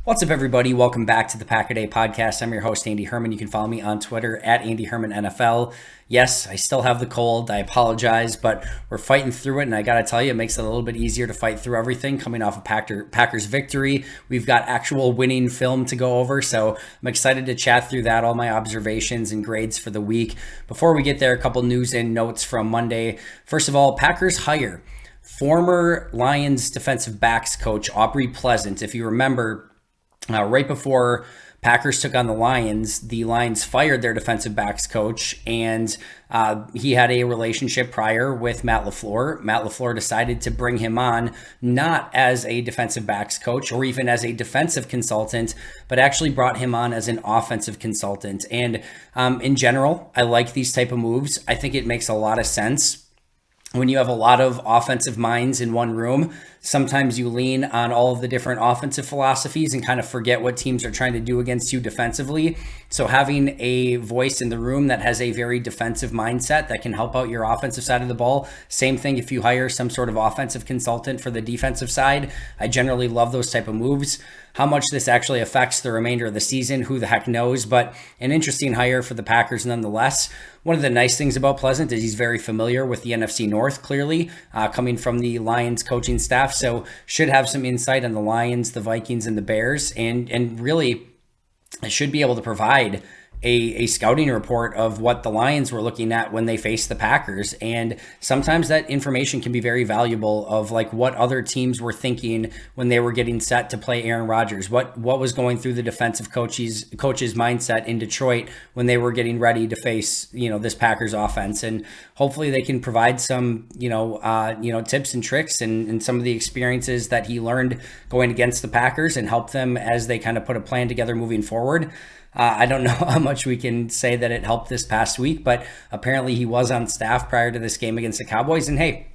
What's up, everybody? Welcome back to the Pack a Day podcast. I'm your host, Andy Herman. You can follow me on Twitter at Andy Herman NFL. Yes, I still have the cold. I apologize, but we're fighting through it. And I got to tell you, it makes it a little bit easier to fight through everything coming off a Packers victory. We've got actual winning film to go over. So I'm excited to chat through that, all my observations and grades for the week. Before we get there, a couple news and notes from Monday. First of all, Packers hire former Lions defensive backs coach Aubrey Pleasant. If you remember, right before Packers took on the Lions fired their defensive backs coach, and he had a relationship prior with Matt LaFleur. Matt LaFleur decided to bring him on not as a defensive backs coach or even as a defensive consultant, but actually brought him on as an offensive consultant. And in general, I like these type of moves. I think it makes a lot of sense. When you have a lot of offensive minds in one room, sometimes you lean on all of the different offensive philosophies and kind of forget what teams are trying to do against you defensively. So having a voice in the room that has a very defensive mindset that can help out your offensive side of the ball. Same thing if you hire some sort of offensive consultant for the defensive side. I generally love those type of moves. How much this actually affects the remainder of the season, who the heck knows, but an interesting hire for the Packers nonetheless. One of the nice things about Pleasant is he's very familiar with the NFC North, clearly, coming from the Lions coaching staff, so should have some insight on the Lions, the Vikings, and the Bears, and really should be able to provide a scouting report of what the Lions were looking at when they faced the Packers. And sometimes that information can be very valuable of like what other teams were thinking when they were getting set to play Aaron Rodgers, what was going through the defensive coach's mindset in Detroit when they were getting ready to face, this Packers offense. And hopefully they can provide some, tips and tricks and some of the experiences that he learned going against the Packers and help them as they kind of put a plan together moving forward. I don't know how much we can say that it helped this past week, but apparently he was on staff prior to this game against the Cowboys. And hey,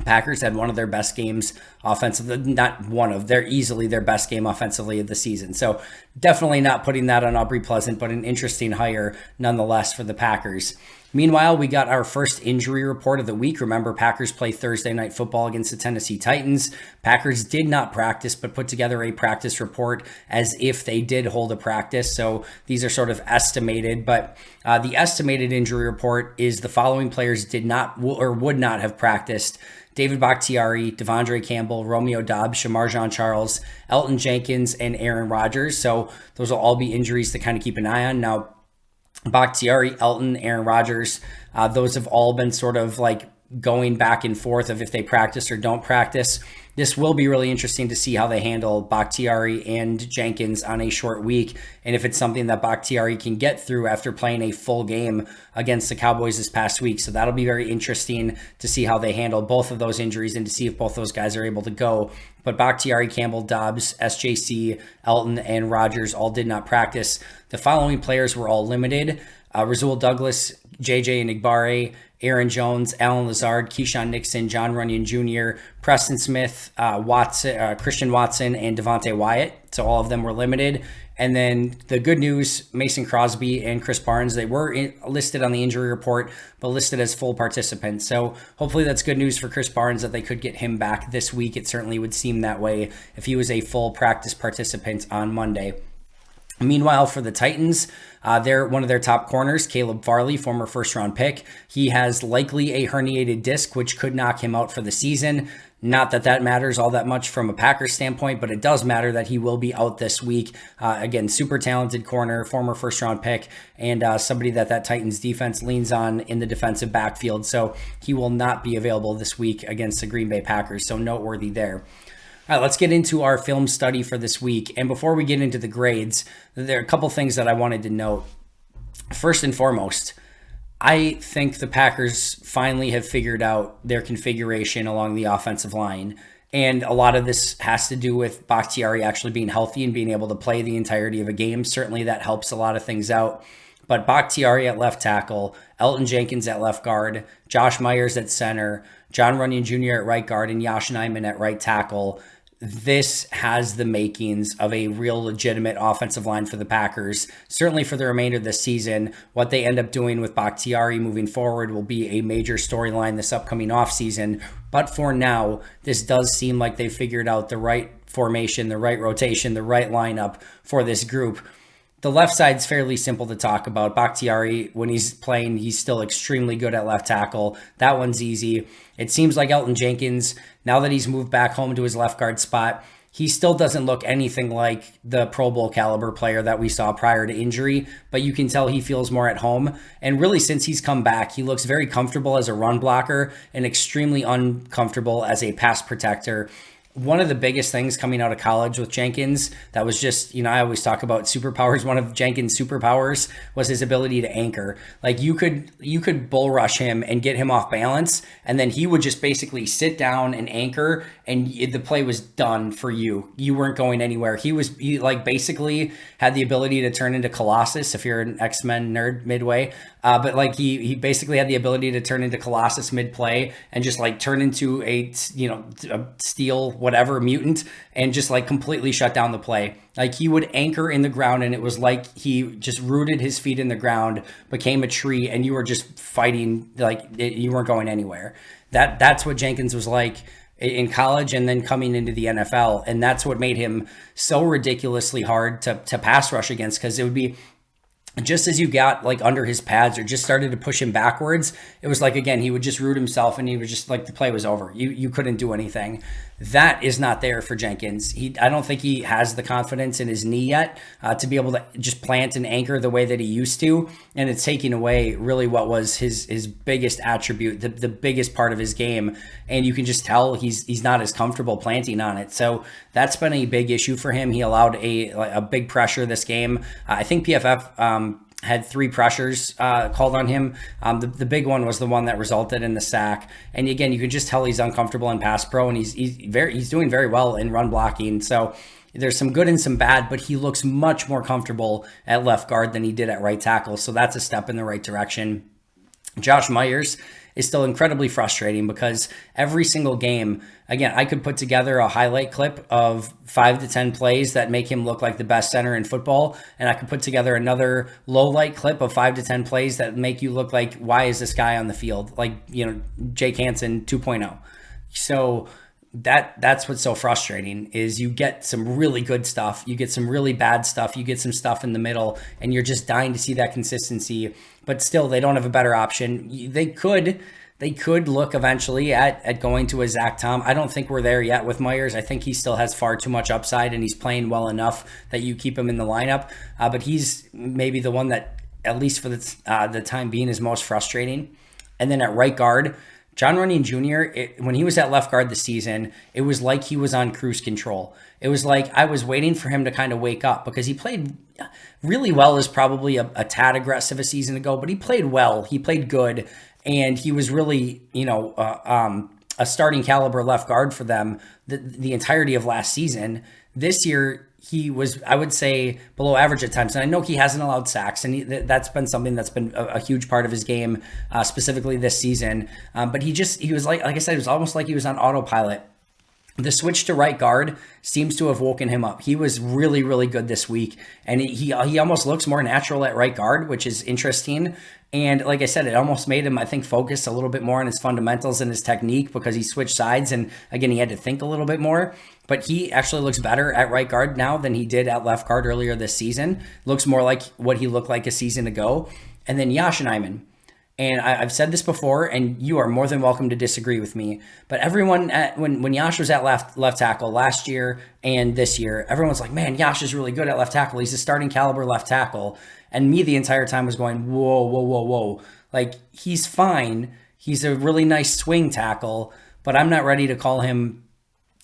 Packers had one of their best games offensively, they're easily their best game offensively of the season. So definitely not putting that on Aubrey Pleasant, but an interesting hire nonetheless for the Packers. Meanwhile, we got our first injury report of the week. Remember, Packers play Thursday Night Football against the Tennessee Titans. Packers did not practice, but put together a practice report as if they did hold a practice. So these are sort of estimated, but the estimated injury report is the following players did not or would not have practiced: David Bakhtiari, Devondre Campbell, Romeo Doubs, Shamar Jean-Charles, Elton Jenkins, and Aaron Rodgers. So those will all be injuries to kind of keep an eye on. Now, Bakhtiari, Elton, Aaron Rodgers, those have all been sort of like going back and forth of if they practice or don't practice. This will be really interesting to see how they handle Bakhtiari and Jenkins on a short week, and if it's something that Bakhtiari can get through after playing a full game against the Cowboys this past week. So that'll be very interesting to see how they handle both of those injuries and to see if both those guys are able to go. But Bakhtiari, Campbell, Doubs, SJC, Elton, and Rodgers all did not practice. The following players were all limited: Rasul Douglas, JJ Enigbare, Aaron Jones, Alan Lazard, Keyshawn Nixon, John Runyon Jr., Preston Smith, Christian Watson, and Devontae Wyatt. So all of them were limited. And then the good news, Mason Crosby and Chris Barnes, they were listed on the injury report, but listed as full participants. So hopefully that's good news for Chris Barnes that they could get him back this week. It certainly would seem that way if he was a full practice participant on Monday. Meanwhile, for the Titans, one of their top corners, Caleb Farley, former first-round pick. He has likely a herniated disc, which could knock him out for the season. Not that that matters all that much from a Packers standpoint, but it does matter that he will be out this week. Again, super talented corner, former first-round pick, and somebody that Titans defense leans on in the defensive backfield. So he will not be available this week against the Green Bay Packers, so noteworthy there. All right, let's get into our film study for this week. And before we get into the grades, there are a couple things that I wanted to note. First and foremost, I think the Packers finally have figured out their configuration along the offensive line. And a lot of this has to do with Bakhtiari actually being healthy and being able to play the entirety of a game. Certainly that helps a lot of things out. But Bakhtiari at left tackle, Elton Jenkins at left guard, Josh Myers at center, John Runyon Jr. at right guard, and Yosh Nijman at right tackle. this has the makings of a real legitimate offensive line for the Packers, certainly for the remainder of the season. What they end up doing with Bakhtiari moving forward will be a major storyline this upcoming offseason. But for now, this does seem like they figured out the right formation, the right rotation, the right lineup for this group. The left side's fairly simple to talk about. Bakhtiari, when he's playing, he's still extremely good at left tackle. That one's easy. It seems like Elton Jenkins, now that he's moved back home to his left guard spot, he still doesn't look anything like the Pro Bowl caliber player that we saw prior to injury, but you can tell he feels more at home. And really, since he's come back, he looks very comfortable as a run blocker and extremely uncomfortable as a pass protector. One of the biggest things coming out of college with Jenkins that was just, I always talk about superpowers. One of Jenkins' superpowers was his ability to anchor. Like you could bull rush him and get him off balance, and then he would just basically sit down and anchor, and the play was done for you. You weren't going anywhere. He basically had the ability to turn into Colossus if you're an X-Men nerd midway. But like he basically had the ability to turn into Colossus mid-play and just like turn into a steel whatever mutant and just like completely shut down the play. Like he would anchor in the ground, and it was like he just rooted his feet in the ground, became a tree, and you were just fighting you weren't going anywhere. That's what Jenkins was like in college and then coming into the NFL, and that's what made him so ridiculously hard to pass rush against, because it would be just as you got like under his pads or just started to push him backwards, it was like, again, he would just root himself and he was just like, the play was over. You couldn't do anything. That is not there for Jenkins. I don't think he has the confidence in his knee yet to be able to just plant and anchor the way that he used to. And it's taking away really what was his biggest attribute, the biggest part of his game. And you can just tell he's not as comfortable planting on it. So that's been a big issue for him. He allowed a big pressure this game. I think PFF had 3 pressures called on him. The big one was the one that resulted in the sack. And again, you can just tell he's uncomfortable in pass pro, and he's doing very well in run blocking. So there's some good and some bad, but he looks much more comfortable at left guard than he did at right tackle. So that's a step in the right direction. Josh Myers is still incredibly frustrating because every single game, again, I could put together a highlight clip of 5 to 10 plays that make him look like the best center in football. And I could put together another low light clip of 5 to 10 plays that make you look like, why is this guy on the field? Like, Jake Hansen 2.0. So that's what's so frustrating is you get some really good stuff, you get some really bad stuff, you get some stuff in the middle, and you're just dying to see that consistency. But still, they don't have a better option. They could look eventually at going to a Zach Tom. I don't think we're there yet with Myers. I think he still has far too much upside, and he's playing well enough that you keep him in the lineup. But he's maybe the one that, at least for the time being, is most frustrating. And then at right guard, John Runyon Jr., when he was at left guard this season, it was like he was on cruise control. It was like I was waiting for him to kind of wake up, because he played really well, is probably a tad aggressive a season ago, but he played well. He played good, and he was really, a starting caliber left guard for them the entirety of last season. This year, he was, I would say, below average at times. And I know he hasn't allowed sacks, and that's been something that's been a huge part of his game, specifically this season. But he was like I said, it was almost like he was on autopilot. The switch to right guard seems to have woken him up. He was really, really good this week, and he almost looks more natural at right guard, which is interesting. And like I said, it almost made him, I think, focus a little bit more on his fundamentals and his technique, because he switched sides, and again, he had to think a little bit more. But he actually looks better at right guard now than he did at left guard earlier this season. Looks more like what he looked like a season ago. And then Yashin, and I've said this before, and you are more than welcome to disagree with me, but everyone, when Yash was at left tackle last year and this year, everyone's like, man, Yash is really good at left tackle. He's a starting caliber left tackle. And me the entire time was going, whoa. Like, he's fine. He's a really nice swing tackle, but I'm not ready to call him,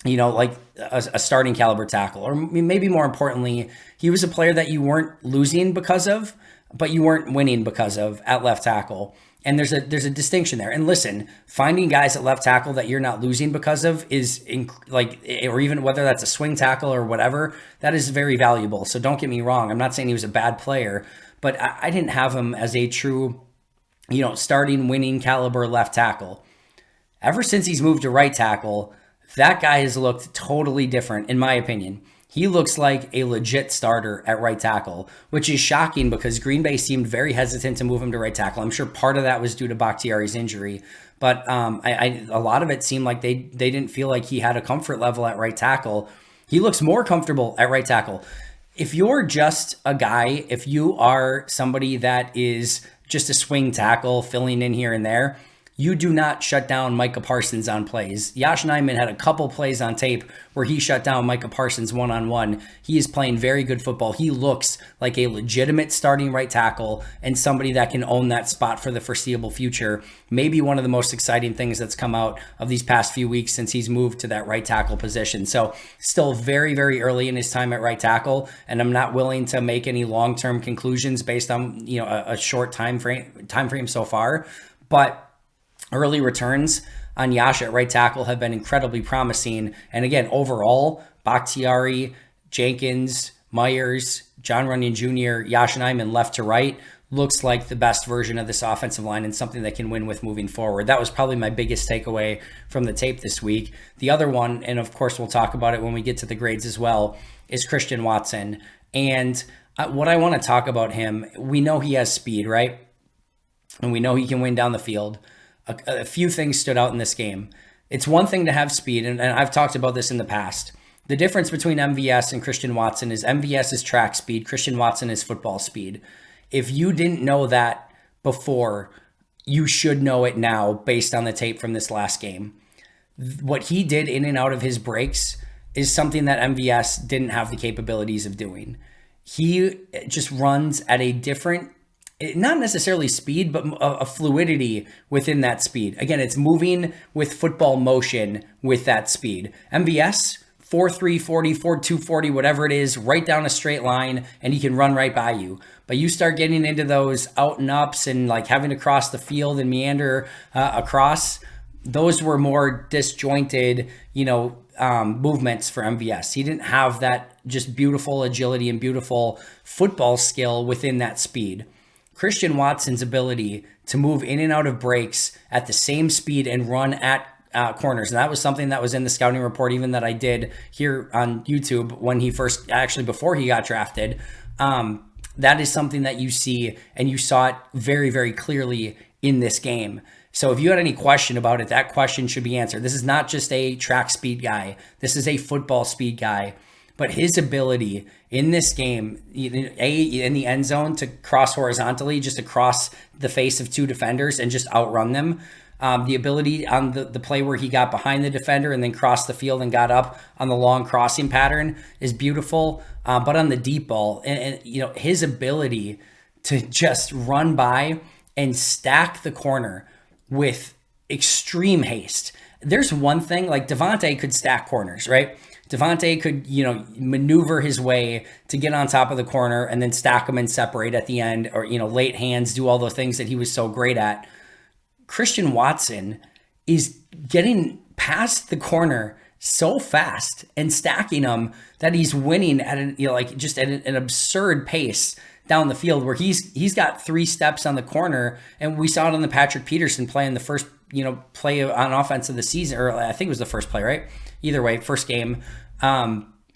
like a starting caliber tackle. Or maybe more importantly, he was a player that you weren't losing because of, but you weren't winning because of at left tackle. And there's a distinction there. And listen, finding guys at left tackle that you're not losing because of is or even whether that's a swing tackle or whatever, that is very valuable. So don't get me wrong. I'm not saying he was a bad player, but I didn't have him as a true, starting winning caliber left tackle. Ever since he's moved to right tackle, That guy has looked totally different, in my opinion. He looks like a legit starter at right tackle, which is shocking because Green Bay seemed very hesitant to move him to right tackle. I'm sure part of that was due to Bakhtiari's injury, but a lot of it seemed like they didn't feel like he had a comfort level at right tackle. He looks more comfortable at right tackle. If you're just a guy, if you are somebody that is just a swing tackle filling in here and there, you do not shut down Micah Parsons on plays. Josh Nijman had a couple plays on tape where he shut down Micah Parsons one-on-one. He is playing very good football. He looks like a legitimate starting right tackle and somebody that can own that spot for the foreseeable future. Maybe one of the most exciting things that's come out of these past few weeks since he's moved to that right tackle position. So still very, very early in his time at right tackle, and I'm not willing to make any long-term conclusions based on a short time frame so far. But early returns on Yash at right tackle have been incredibly promising. And again, overall, Bakhtiari, Jenkins, Myers, John Runyon Jr., Yash Nijman left to right looks like the best version of this offensive line and something that can win with moving forward. That was probably my biggest takeaway from the tape this week. The other one, and of course we'll talk about it when we get to the grades as well, is Christian Watson. And what I want to talk about him, we know he has speed, right? And we know he can win down the field. A few things stood out in this game. It's one thing to have speed, and I've talked about this in the past. The difference between MVS and Christian Watson is MVS is track speed, Christian Watson is football speed. If you didn't know that before, you should know it now based on the tape from this last game. What he did in and out of his breaks is something that MVS didn't have the capabilities of doing. He just runs at a different, not necessarily speed, but a fluidity within that speed. Again, it's moving with football motion with that speed. MVS, 4.3 40, 4.2 40, whatever it is, right down a straight line, and he can run right by you. But you start getting into those out and ups and like having to cross the field and meander across, those were more disjointed, movements for MVS. He didn't have that just beautiful agility and beautiful football skill within that speed. Christian Watson's ability to move in and out of breaks at the same speed and run at corners. And that was something that was in the scouting report, even that I did here on YouTube when before he got drafted. That is something that you see, and you saw it very, very clearly in this game. So if you had any question about it, that question should be answered. This is not just a track speed guy. This is a football speed guy. But his ability in this game, in the end zone to cross horizontally, just across the face of two defenders and just outrun them. The ability on the play where he got behind the defender and then crossed the field and got up on the long crossing pattern is beautiful. But on the deep ball, and his ability to just run by and stack the corner with extreme haste. There's one thing, like Devontae could stack corners, right? Devontae could, maneuver his way to get on top of the corner and then stack them and separate at the end, or, late hands, do all the things that he was so great at. Christian Watson is getting past the corner so fast and stacking them that he's winning at an absurd pace down the field, where he's got 3 steps on the corner, and we saw it on the Patrick Peterson play in the first play on offense of the season, or I think it was the first play, right? Either way, first game,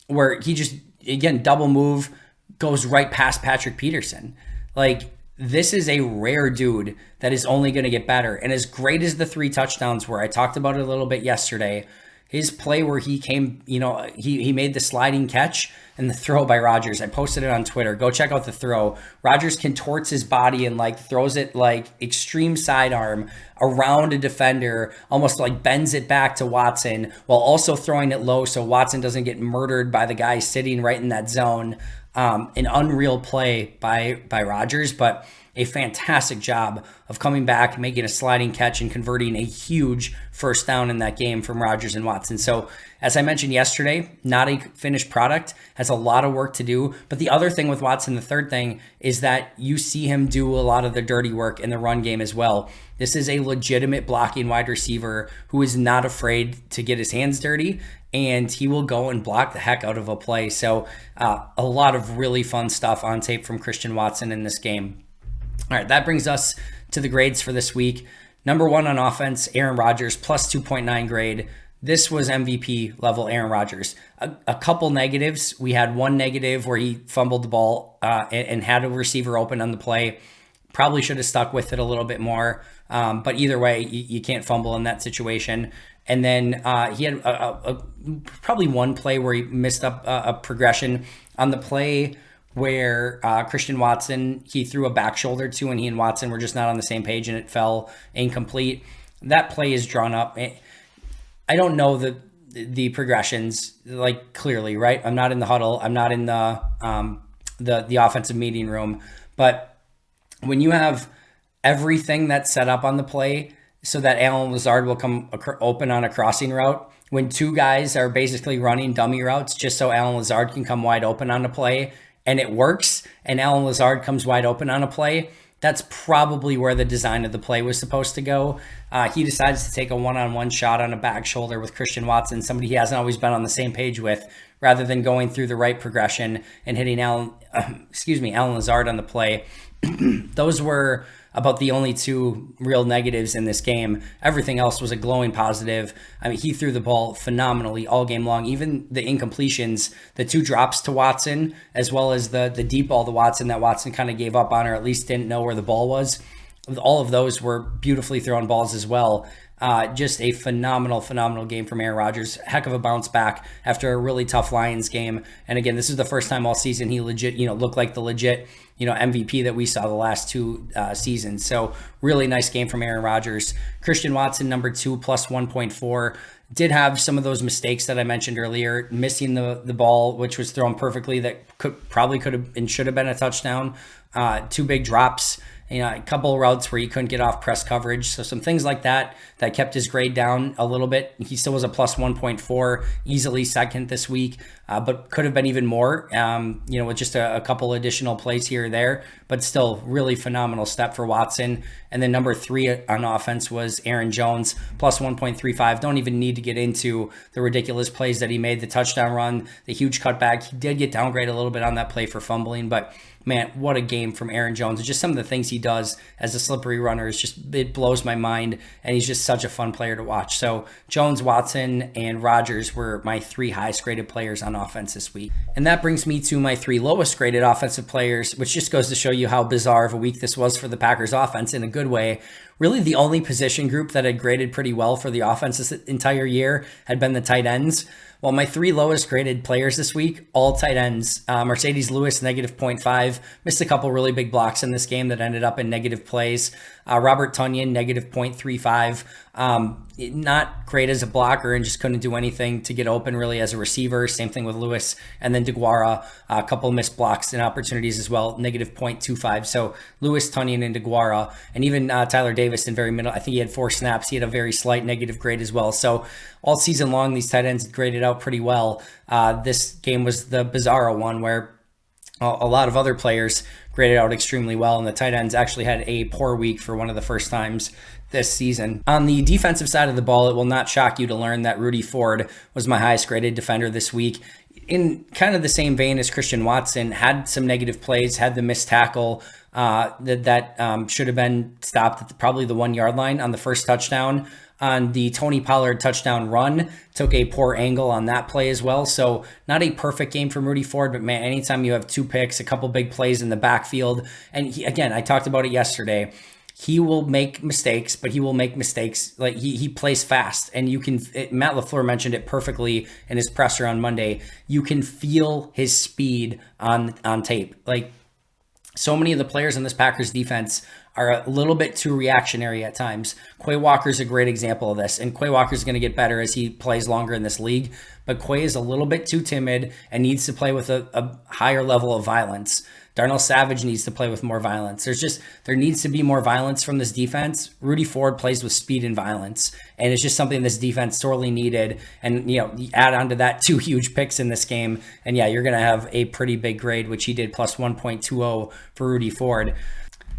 where he just, again, double move, goes right past Patrick Peterson. Like, this is a rare dude that is only going to get better. And as great as the 3 touchdowns were, I talked about it a little bit yesterday, his play where he came, he made the sliding catch and the throw by Rodgers. I posted it on Twitter. Go check out the throw. Rodgers contorts his body and throws it extreme sidearm around a defender, almost bends it back to Watson while also throwing it low so Watson doesn't get murdered by the guy sitting right in that zone. An unreal play by Rodgers, but a fantastic job of coming back, making a sliding catch, and converting a huge first down in that game from Rodgers and Watson. So, as I mentioned yesterday, not a finished product, has a lot of work to do. But the other thing with Watson, the third thing, is that you see him do a lot of the dirty work in the run game as well. This is a legitimate blocking wide receiver who is not afraid to get his hands dirty, and he will go and block the heck out of a play. So a lot of really fun stuff on tape from Christian Watson in this game. All right, that brings us to the grades for this week. Number 1 on offense, Aaron Rodgers, plus 2.9 grade. This was MVP level Aaron Rodgers. A couple negatives. We had one negative where he fumbled the ball and had a receiver open on the play. Probably should have stuck with it a little bit more. But either way, you can't fumble in that situation. And then he had probably one play where he missed up a progression on the play where Christian Watson, he threw a back shoulder to, and he and Watson were just not on the same page, and it fell incomplete. That play is drawn up. I don't know the progressions like clearly, right? I'm not in the huddle. I'm not in the offensive meeting room. But when you have everything that's set up on the play so that Allen Lazard will come open on a crossing route, when two guys are basically running dummy routes just so Allen Lazard can come wide open on a play, and it works, and Allen Lazard comes wide open on a play, that's probably where the design of the play was supposed to go. He decides to take a one-on-one shot on a back shoulder with Christian Watson, somebody he hasn't always been on the same page with, rather than going through the right progression and hitting Allen Lazard on the play. Those were about the only two real negatives in this game. Everything else was a glowing positive. I mean, he threw the ball phenomenally all game long. Even the incompletions, the two drops to Watson, as well as the deep ball to Watson that Watson kind of gave up on, or at least didn't know where the ball was. All of those were beautifully thrown balls as well. Just a phenomenal game from Aaron Rodgers. Heck of a bounce back after a really tough Lions game. And again, this is the first time all season he legit, looked like the legit, MVP that we saw the last two seasons. So really nice game from Aaron Rodgers. Christian Watson, number 2, plus 1.4. Did have some of those mistakes that I mentioned earlier, missing the ball, which was thrown perfectly, that could have and should have been a touchdown. 2 big drops. A couple of routes where he couldn't get off press coverage. So some things like that kept his grade down a little bit. He still was a plus 1.4, easily second this week, but could have been even more, with just a couple additional plays here or there, but still really phenomenal step for Watson. And then number 3 on offense was Aaron Jones, plus 1.35. Don't even need to get into the ridiculous plays that he made, the touchdown run, the huge cutback. He did get downgraded a little bit on that play for fumbling, but man, what a game from Aaron Jones. Just some of the things he does as a slippery runner it blows my mind, and he's just such a fun player to watch. So Jones, Watson, and Rodgers were my 3 highest graded players on offense this week. And that brings me to my 3 lowest graded offensive players, which just goes to show you how bizarre of a week this was for the Packers offense in a good way. Really, the only position group that had graded pretty well for the offense this entire year had been the tight ends. Well, my 3 lowest graded players this week, all tight ends. Mercedes Lewis, negative 0.5. Missed a couple really big blocks in this game that ended up in negative plays. Robert Tonyan, negative 0.35. Not great as a blocker and just couldn't do anything to get open really as a receiver. Same thing with Lewis. And then DeGuara, a couple missed blocks and opportunities as well, negative 0.25. So Lewis, Tonyan, and DeGuara. And even Tyler Davis in very middle. I think he had 4 snaps. He had a very slight negative grade as well. So all season long, these tight ends graded out pretty well. This game was the bizarro one where a lot of other players graded out extremely well, and the tight ends actually had a poor week for one of the first times this season. On the defensive side of the ball, it will not shock you to learn that Rudy Ford was my highest graded defender this week. In kind of the same vein as Christian Watson, had some negative plays, had the missed tackle that should have been stopped at probably the 1 yard line on the first touchdown. On the Tony Pollard touchdown run, took a poor angle on that play as well. So not a perfect game from Rudy Ford, but man, anytime you have 2 picks, a couple big plays in the backfield, and again, I talked about it yesterday, he will make mistakes, but he will make mistakes. Like he plays fast, and Matt LaFleur mentioned it perfectly in his presser on Monday. You can feel his speed on tape. Like so many of the players in this Packers defense are a little bit too reactionary at times. Quay Walker's a great example of this, and Quay Walker's going to get better as he plays longer in this league, but Quay is a little bit too timid and needs to play with a higher level of violence. Darnell Savage needs to play with more violence. There needs to be more violence from this defense. Rudy Ford plays with speed and violence, and it's just something this defense sorely needed. And, you add on to that 2 huge picks in this game, and yeah, you're going to have a pretty big grade, which he did, plus 1.20 for Rudy Ford.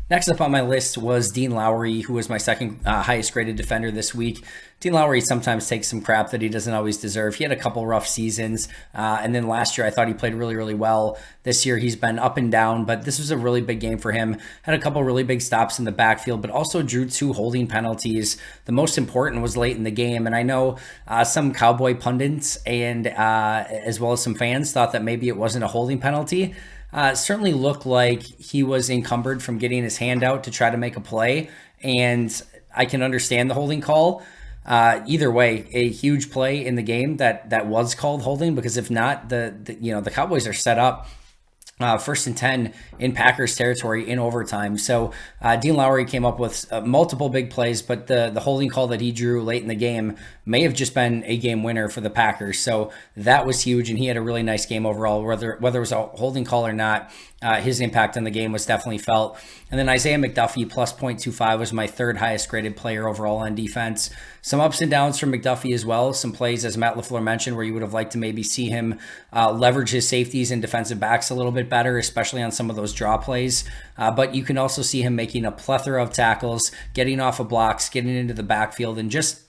Next up on my list was Dean Lowry, who was my second highest graded defender this week. Dean Lowry sometimes takes some crap that he doesn't always deserve. He had a couple rough seasons, and then last year I thought he played really, really well. This year he's been up and down, but this was a really big game for him. Had a couple really big stops in the backfield, but also drew 2 holding penalties. The most important was late in the game, and I know some Cowboy pundits and as well as some fans thought that maybe it wasn't a holding penalty. Certainly looked like he was encumbered from getting his hand out to try to make a play, and I can understand the holding call. Either way, a huge play in the game that was called holding, because if not, the Cowboys are set up 1st and 10 in Packers territory in overtime. So Dean Lowry came up with multiple big plays, but the holding call that he drew late in the game may have just been a game winner for the Packers. So that was huge, and he had a really nice game overall. Whether it was a holding call or not, his impact on the game was definitely felt. And then Isaiah McDuffie plus 0.25 was my third highest graded player overall on defense. Some ups and downs from McDuffie as well. Some plays, as Matt LaFleur mentioned, where you would have liked to maybe see him leverage his safeties and defensive backs a little bit better, especially on some of those draw plays. But you can also see him making a plethora of tackles, getting off of blocks, getting into the backfield, and just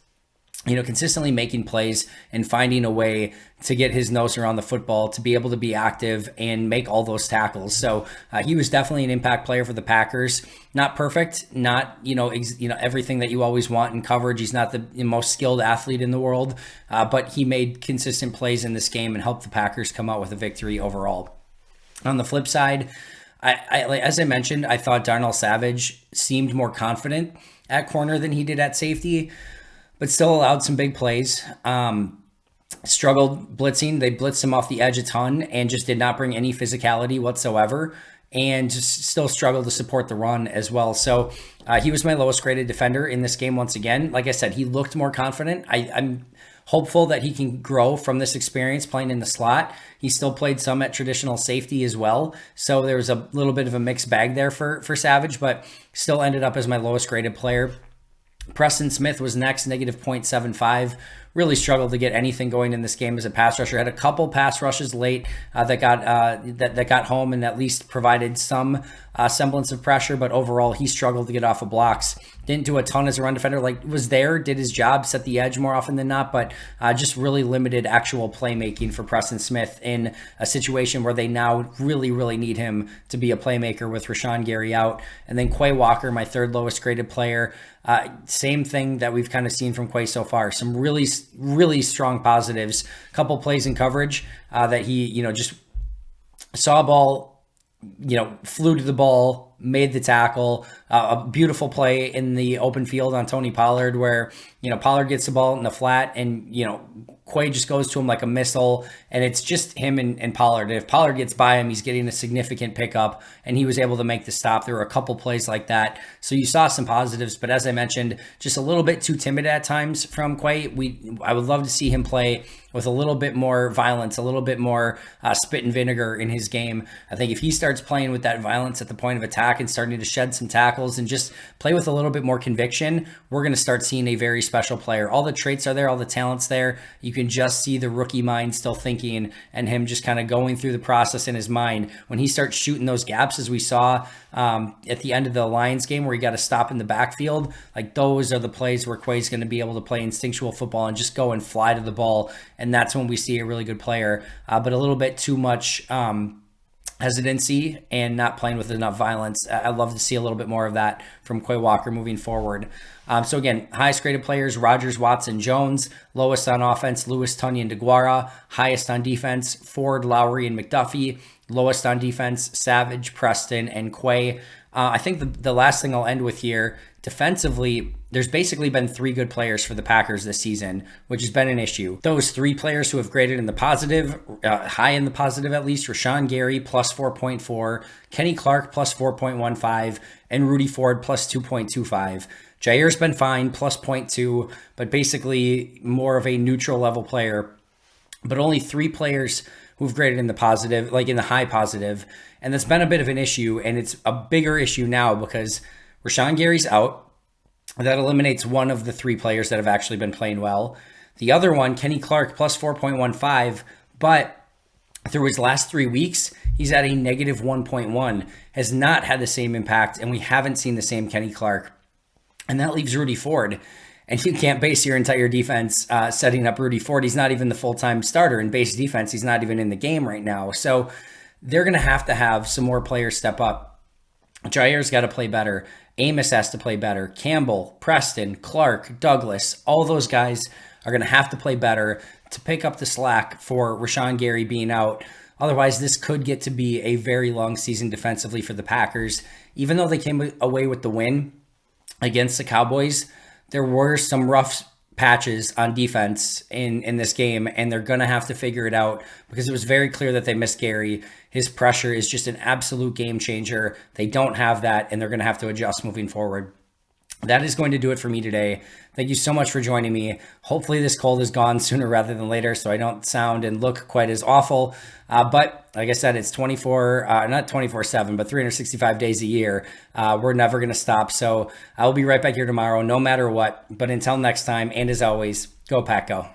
consistently making plays and finding a way to get his nose around the football, to be able to be active and make all those tackles. So he was definitely an impact player for the Packers. Not perfect, not everything that you always want in coverage. He's not the most skilled athlete in the world, but he made consistent plays in this game and helped the Packers come out with a victory overall. On the flip side, as I mentioned, I thought Darnell Savage seemed more confident at corner than he did at safety, but still allowed some big plays. Struggled blitzing. They blitzed him off the edge a ton and just did not bring any physicality whatsoever, and just still struggled to support the run as well. So he was my lowest graded defender in this game once again. Like I said, he looked more confident. I'm hopeful that he can grow from this experience playing in the slot. He still played some at traditional safety as well. So there was a little bit of a mixed bag there for Savage, but still ended up as my lowest graded player. Preston Smith was next, negative 0.75. Really struggled to get anything going in this game as a pass rusher. Had a couple pass rushes late that got home and at least provided some semblance of pressure, but overall he struggled to get off of blocks. Didn't do a ton as a run defender. Was there, did his job, set the edge more often than not, but just really limited actual playmaking for Preston Smith in a situation where they now really, really need him to be a playmaker with Rashawn Gary out. And then Quay Walker, my third lowest graded player. Same thing that we've kind of seen from Quay so far. Some really, really strong positives. A couple plays in coverage that he, just saw a ball, flew to the ball, made the tackle. A beautiful play in the open field on Tony Pollard where, Pollard gets the ball in the flat and, Quay just goes to him like a missile, and it's just him and Pollard. And if Pollard gets by him, he's getting a significant pickup, and he was able to make the stop. There were a couple plays like that. So you saw some positives, but as I mentioned, just a little bit too timid at times from Quay. I would love to see him play with a little bit more violence, a little bit more spit and vinegar in his game. I think if he starts playing with that violence at the point of attack and starting to shed some tackles and just play with a little bit more conviction, we're going to start seeing a very special player. All the traits are there, all the talent's there. You can just see the rookie mind still thinking and him just kind of going through the process in his mind. When he starts shooting those gaps, as we saw at the end of the Lions game where he got to stop in the backfield, those are the plays where Quay's going to be able to play instinctual football and just go and fly to the ball. And that's when we see a really good player, but a little bit too much hesitancy and not playing with enough violence. I'd love to see a little bit more of that from Quay Walker moving forward. So again, highest graded players, Rodgers, Watson, Jones. Lowest on offense, Lewis, Tunyon, DeGuara. Highest on defense, Ford, Lowry, and McDuffie. Lowest on defense, Savage, Preston, and Quay. I think the last thing I'll end with here, defensively, there's basically been 3 good players for the Packers this season, which has been an issue. Those 3 players who have graded in the positive, high in the positive at least, Rashawn Gary plus 4.4, Kenny Clark plus 4.15, and Rudy Ford plus 2.25. Jair's been fine, plus 0.2, but basically more of a neutral level player. But only 3 players who've graded in the positive, in the high positive. And that's been a bit of an issue, and it's a bigger issue now because Rashawn Gary's out. That eliminates one of the 3 players that have actually been playing well. The other one, Kenny Clark, plus 4.15, but through his last 3 weeks, He's at a negative 1.1, has not had the same impact, and we haven't seen the same Kenny Clark. And that leaves Rudy Ford. And you can't base your entire defense setting up Rudy Ford. He's not even the full-time starter in base defense. He's not even in the game right now. So they're going to have some more players step up. Jair's got to play better. Amos has to play better. Campbell, Preston, Clark, Douglas, all those guys are going to have to play better to pick up the slack for Rashawn Gary being out. Otherwise, this could get to be a very long season defensively for the Packers. Even though they came away with the win against the Cowboys, there were some rough patches on defense in this game, and they're going to have to figure it out because it was very clear that they missed Gary. His pressure is just an absolute game changer. They don't have that, and they're going to have to adjust moving forward. That is going to do it for me today. Thank you so much for joining me. Hopefully this cold is gone sooner rather than later so I don't sound and look quite as awful. But like I said, it's not 24/7, but 365 days a year. We're never going to stop. So I'll be right back here tomorrow, no matter what. But until next time, and as always, go Pack Go.